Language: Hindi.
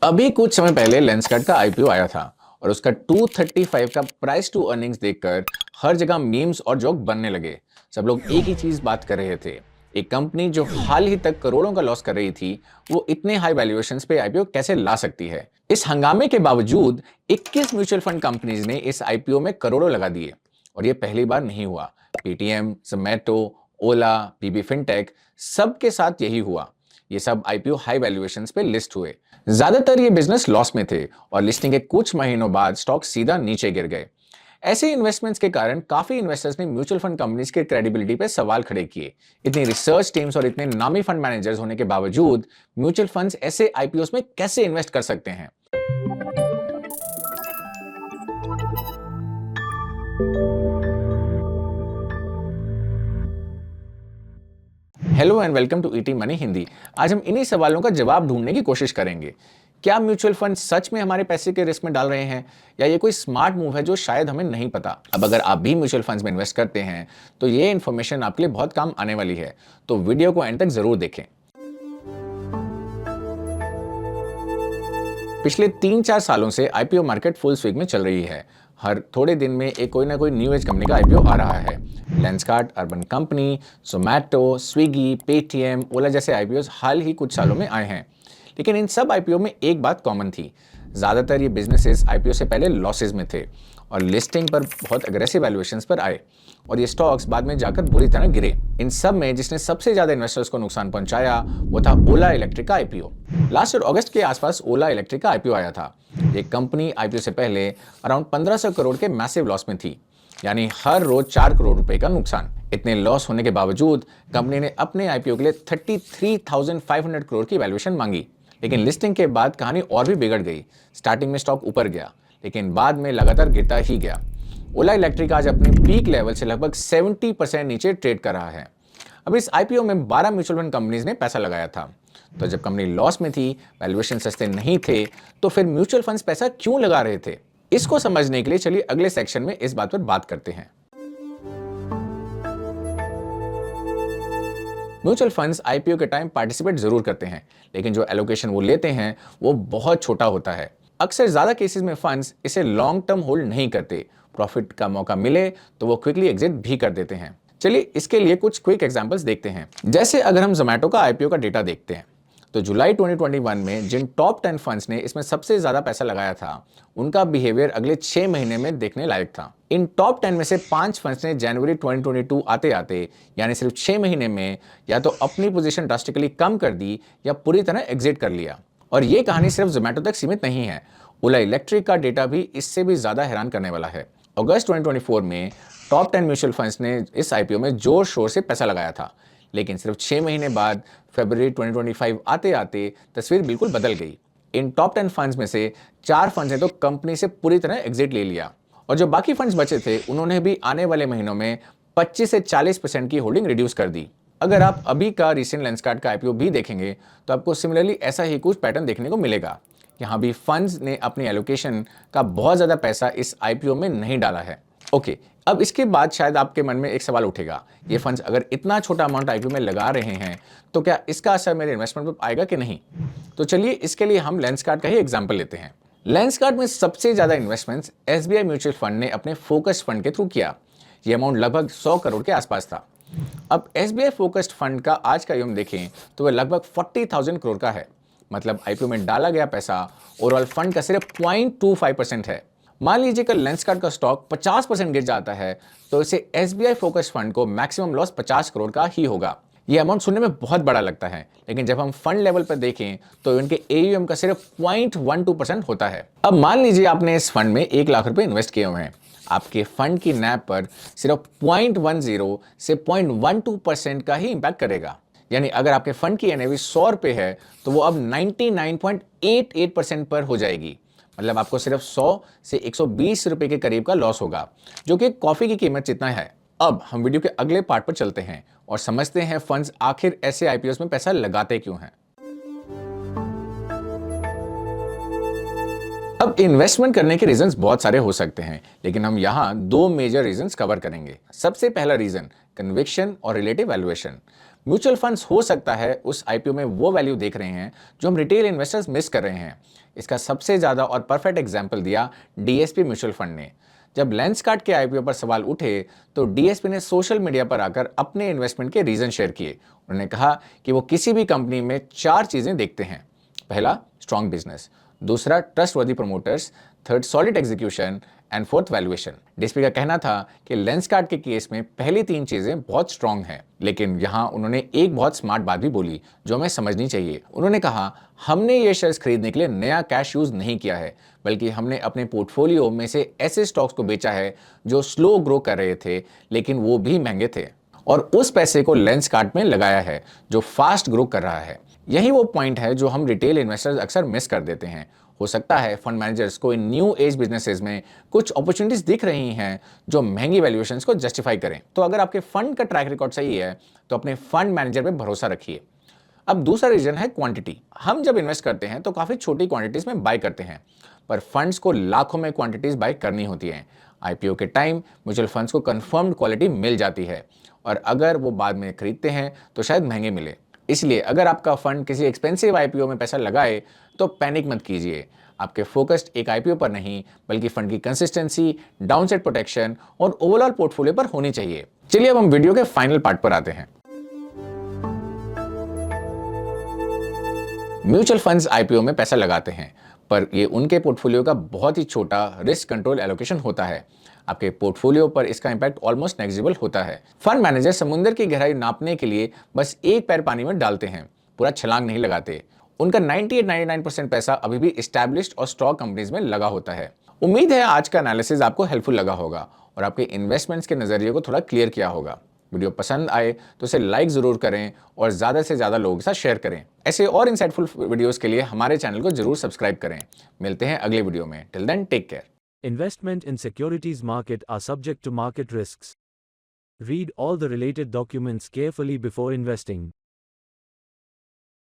अभी कुछ समय पहले लेंसकार्ट का आईपीओ आया था और उसका 235 का प्राइस टू अर्निंग्स देखकर हर जगह मीम्स और जोक बनने लगे। सब लोग एक ही चीज बात कर रहे थे। एक कंपनी जो हाल ही तक करोड़ों का लॉस कर रही थी, वो इतने हाई वैल्यूएशंस पे आईपीओ कैसे ला सकती है। इस हंगामे के बावजूद 21 म्यूचुअल फंड कंपनीज ने इस आईपीओ में करोड़ों लगा दिए। और ये पहली बार नहीं हुआ। पेटीएम, जोमैटो, ओला, बीबी फिनटेक, सबके साथ यही हुआ। ये सब आईपीओ हाई वैल्यूएशंस पे लिस्ट हुए। ज्यादातर ये बिजनेस लॉस में थे और लिस्टिंग के कुछ महीनों बाद स्टॉक सीधा नीचे गिर गए। ऐसे इन्वेस्टमेंट्स के कारण काफी इन्वेस्टर्स ने म्यूचुअल फंड कंपनीज के क्रेडिबिलिटी पे सवाल खड़े किए। इतनी रिसर्च टीम्स और इतने नामी फंड मैनेजर्स होने के बावजूद म्यूचुअल फंड्स ऐसे आईपीओस में कैसे इन्वेस्ट कर सकते हैं। Hello and welcome to ET Money Hindi. आज हम इन्हीं सवालों का जवाब ढूंढने की कोशिश करेंगे। क्या म्यूचुअल फंड सच में हमारे पैसे के रिस्क में डाल रहे हैं, या ये कोई स्मार्ट मूव है जो शायद हमें नहीं पता। अब अगर आप भी म्यूचुअल फंड्स में इन्वेस्ट करते हैं तो ये इन्फॉर्मेशन आपके लिए बहुत काम आने वाली है, तो वीडियो को एंड तक जरूर देखें। पिछले 3-4 सालों से आईपीओ मार्केट फुल स्विंग में चल रही है। हर थोड़े दिन में एक कोई ना कोई न्यू एज कंपनी का आईपीओ आ रहा है। Lenskart, Urban Company, Zomato, Swiggy, Paytm, Ola जैसे आईपीओ हाल ही कुछ सालों में आए हैं। लेकिन इन सब आईपीओ में एक बात कॉमन थी। ज़्यादातर ये बिजनेसेस आईपीओ से पहले लॉसेज में थे और लिस्टिंग पर बहुत अग्रेसिव वैल्यूएशंस पर आए, और ये स्टॉक्स बाद में जाकर बुरी तरह गिरे। इन सब में जिसने सबसे ज्यादा इन्वेस्टर्स को नुकसान पहुंचाया वो था ओला इलेक्ट्रिक का आईपीओ। लास्ट ईयर अगस्त के आसपास ओला इलेक्ट्रिक का आईपीओ आया था। ये कंपनी आईपीओ से पहले अराउंड 1500 करोड़ के मैसिव लॉस में थी, यानी हर रोज 4 करोड़ रुपए का नुकसान। इतने लॉस होने के बावजूद कंपनी ने अपने आईपीओ के लिए 33,500 करोड़ की वैल्यूएशन मांगी। लेकिन लिस्टिंग के बाद कहानी और भी बिगड़ गई। स्टार्टिंग में स्टॉक ऊपर गया, लेकिन बाद में लगातार गिरता ही गया। ओला इलेक्ट्रिक आज अपने पीक लेवल से लगभग 70% नीचे ट्रेड कर रहा है। अब इस आईपीओ में 12 म्यूचुअल फंड कंपनीज ने पैसा लगाया था। तो जब कंपनी लॉस में थी, वैल्यूएशन सस्ते नहीं थे, तो फिर म्यूचुअल फंड्स पैसा क्यों लगा रहे थे? इसको समझने के लिए चलिए अगले सेक्शन में इस बात पर बात करते हैं। म्यूचुअल फंड्स आईपीओ के टाइम पार्टिसिपेट जरूर करते हैं, लेकिन जो एलोकेशन वो लेते हैं वो बहुत छोटा होता है। अक्सर ज्यादा केसेस में फंड्स इसे लॉन्ग टर्म होल्ड नहीं करते। प्रॉफिट का मौका मिले तो वो क्विकली एग्जिट भी कर देते हैं। चलिए इसके लिए कुछ क्विक एग्जांपल्स देखते हैं। जैसे अगर हम जोमैटो का आईपीओ का डेटा देखते हैं, तो जुलाई 2021 में जिन टॉप 10 फंड्स ने इसमें सबसे ज्यादा पैसा लगाया था, उनका बिहेवियर अगले 6 महीने में देखने लायक था। इन टॉप 10 में से 5 फंड्स ने जनवरी 2022 आते आते, यानी सिर्फ 6 महीने में, या तो अपनी पोजीशन ड्रास्टिकली कम कर दी या पूरी तरह एग्जिट कर लिया। और ये कहानी सिर्फ जोमैटो तक सीमित नहीं है। ओला इलेक्ट्रिक का डेटा भी इससे भी ज्यादा हैरान करने वाला है। अगस्त 2024 में टॉप 10 म्यूचुअल फंड्स ने इस आईपीओ में जोर शोर से पैसा लगाया था, लेकिन सिर्फ 6 महीने बाद फरवरी 2025 आते आते तस्वीर बिल्कुल बदल गई। इन टॉप 10 फंड्स में से 4 फंड्स ने तो कंपनी से पूरी तरह एग्जिट ले लिया, और जो बाकी फंड्स बचे थे उन्होंने भी आने वाले महीनों में 25 से 40% की होल्डिंग रिड्यूस कर दी। अगर आप अभी का रिसेंट लेंसकार्ट का आईपीओ भी देखेंगे तो आपको सिमिलरली ऐसा ही कुछ पैटर्न देखने को मिलेगा। यहाँ भी फंड्स ने अपनी एलोकेशन का बहुत ज्यादा पैसा इस आईपीओ में नहीं डाला है। ओके, अब इसके बाद शायद आपके मन में एक सवाल उठेगा, ये फंड्स अगर इतना छोटा अमाउंट आईपीओ में लगा रहे हैं तो क्या इसका असर मेरे इन्वेस्टमेंट पर आएगा कि नहीं? तो चलिए इसके लिए हम लेंसकार्ट का ही एग्जांपल लेते हैं। लेंसकार्ट में सबसे ज्यादा इन्वेस्टमेंट्स एसबीआई म्यूचुअल फंड ने अपने फोकस फंड के थ्रू किया। ये अमाउंट लगभग 100 करोड़ के आसपास था। अब एसबीआई फोकस्ड फंड का आज का यूम देखें तो वह लगभग 40,000 करोड़ का है। मतलब आईपीओ में डाला गया पैसा ओवरऑल फंड का सिर्फ 0.25% है। मान लीजिए कि लेंसकार्ट का स्टॉक 50% गिर जाता है, तो इसे एसबीआई फोकस फंड को मैक्सिमम लॉस 50 करोड़ का ही होगा। ये अमाउंट सुनने में बहुत बड़ा लगता है, लेकिन जब हम फंड लेवल पर देखें तो इनके एयूएम का सिर्फ 0.12% होता है। अब मान लीजिए आपने इस फंड में 1 लाख रुपए इन्वेस्ट किए हुए हैं। आपके फंड की नैब पर सिर्फ 0.10 से 0.12% का ही इंपैक्ट करेगा। यानी अगर आपके फंड की एनएवी 100 रुपए है तो वो अब 99.88% पर हो जाएगी। मतलब आपको सिर्फ 100 से 120 रुपए के करीब का लॉस होगा, जो कि कॉफी की कीमत जितना है। अब हम वीडियो के अगले पार्ट पर चलते हैं और समझते हैं फंड्स आखिर ऐसे आईपीओ में पैसा लगाते क्यों हैं। अब इन्वेस्टमेंट करने के रीजंस बहुत सारे हो सकते हैं, लेकिन हम यहाँ 2 मेजर रीजंस कवर करेंगे। सबसे पहला रीजन कन्विक्शन और रिलेटिव वैल्यूएशन। म्यूचुअल फंड्स हो सकता है उस आईपीओ में वो वैल्यू देख रहे हैं जो हम रिटेल इन्वेस्टर्स मिस कर रहे हैं, इसका सबसे ज़्यादा और परफेक्ट एग्जाम्पल दिया डीएसपी म्यूचुअल फंड ने। जब लेंसकार्ट के आईपीओ पर सवाल उठे तो डीएसपी ने सोशल मीडिया पर आकर अपने इन्वेस्टमेंट के रीजन शेयर किए। उन्होंने कहा कि वो किसी भी कंपनी में 4 चीजें देखते हैं। पहला, स्ट्रॉन्ग बिजनेस। दूसरा, trustworthy promoters. Third, solid execution. And fourth, valuation. DSP का कहना था कि लेंसकार्ट के केस में पहली 3 चीजें बहुत स्ट्रांग हैं, लेकिन यहां उन्होंने एक बहुत स्मार्ट बात भी बोली जो हमें समझनी चाहिए। उन्होंने कहा, हमने ये शेयर्स खरीदने के लिए नया कैश यूज नहीं किया है, बल्कि हमने अपने पोर्टफोलियो में से ऐसे स्टॉक्स को बेचा है जो स्लो ग्रो कर रहे थे लेकिन वो भी महंगे थे, और उस पैसे को लेंसकार्ट में लगाया है जो फास्ट ग्रो कर रहा है। यही वो पॉइंट है जो हम रिटेल इन्वेस्टर्स अक्सर मिस कर देते हैं। हो सकता है फंड मैनेजर्स को इन न्यू एज बिजनेसेस में कुछ अपॉर्चुनिटीज दिख रही हैं जो महंगी वैल्यूएशंस को जस्टिफाई करें। तो अगर आपके फंड का ट्रैक रिकॉर्ड सही है तो अपने फंड मैनेजर पे भरोसा रखिए। अब दूसरा रीजन है क्वांटिटी। हम जब इन्वेस्ट करते हैं तो काफी छोटी क्वांटिटीज में बाय करते हैं, पर फंड्स को लाखों में क्वांटिटीज बाय करनी होती हैं। आईपीओ के टाइम म्यूचुअल फंड्स को कंफर्म्ड क्वालिटी मिल जाती है, और अगर वो बाद में खरीदते हैं तो शायद महंगे मिले। इसलिए अगर आपका फंड किसी एक्सपेंसिव आईपीओ में पैसा लगाए तो पैनिक मत कीजिए। आपके फोकस्ड एक आईपीओ पर नहीं, बल्कि फंड की कंसिस्टेंसी, डाउनसाइड प्रोटेक्शन और ओवरऑल पोर्टफोलियो पर होनी चाहिए। चलिए अब हम वीडियो के फाइनल पार्ट पर आते हैं। म्यूचुअल फंड्स आईपीओ में पैसा लगाते हैं, पर ये उनके पोर्टफोलियो का बहुत ही छोटा रिस्क कंट्रोल एलोकेशन होता है। आपके पोर्टफोलियो पर इसका इंपैक्ट ऑलमोस्ट नेग्लिजिबल होता है। फंड मैनेजर समुद्र की गहराई नापने के लिए बस एक पैर पानी में डालते हैं, पूरा छलांग नहीं लगाते। उनका 98-99% पैसा अभी भी एस्टैब्लिश्ड और स्टॉक कंपनीज में लगा होता है। उम्मीद है आज का एनालिसिस आपको हेल्पफुल लगा होगा और आपके इन्वेस्टमेंट्स के नजरिए को थोड़ा क्लियर किया होगा। वीडियो पसंद आए तो इसे लाइक जरूर करें और ज्यादा से ज्यादा लोगों के साथ शेयर करें। ऐसे और इंसाइटफुल वीडियोस के लिए हमारे चैनल को जरूर सब्सक्राइब करें। मिलते हैं अगले वीडियो में। Till then, take care. Investment in securities market are subject to market risks. Read all the related documents carefully before investing.